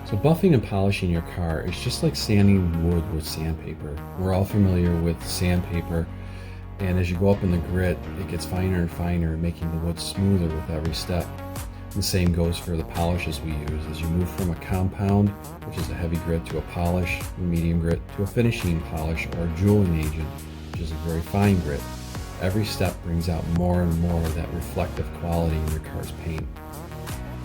So buffing and polishing your car is just like sanding wood with sandpaper. We're all familiar with sandpaper, and as you go up in the grit, it gets finer and finer, making the wood smoother with every step. The same goes for the polishes we use. As you move from a compound, which is a heavy grit, to a polish, a medium grit, to a finishing polish or a jeweling agent, which is a very fine grit, every step brings out more and more of that reflective quality in your car's paint.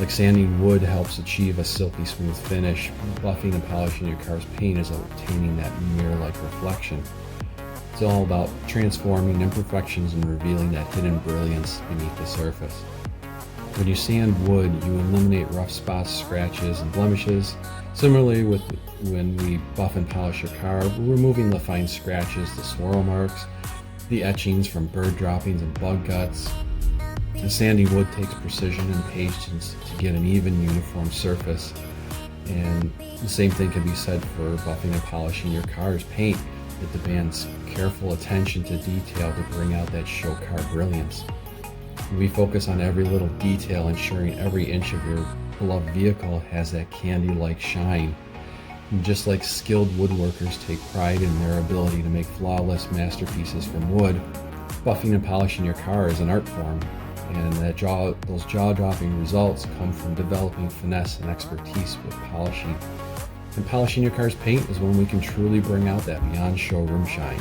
Like sanding wood helps achieve a silky smooth finish, buffing and polishing your car's paint is obtaining that mirror-like reflection. It's all about transforming imperfections and revealing that hidden brilliance beneath the surface. When you sand wood, you eliminate rough spots, scratches, and blemishes. Similarly, with when we buff and polish your car, we're removing the fine scratches, the swirl marks, the etchings from bird droppings and bug guts. And sanding wood takes precision and patience to get an even, uniform surface. And the same thing can be said for buffing and polishing your car's paint. It demands careful attention to detail to bring out that show car brilliance. We focus on every little detail, ensuring every inch of your beloved vehicle has that candy-like shine. And just like skilled woodworkers take pride in their ability to make flawless masterpieces from wood, buffing and polishing your car is an art form, and those jaw-dropping results come from developing finesse and expertise with polishing. And polishing your car's paint is when we can truly bring out that beyond showroom shine.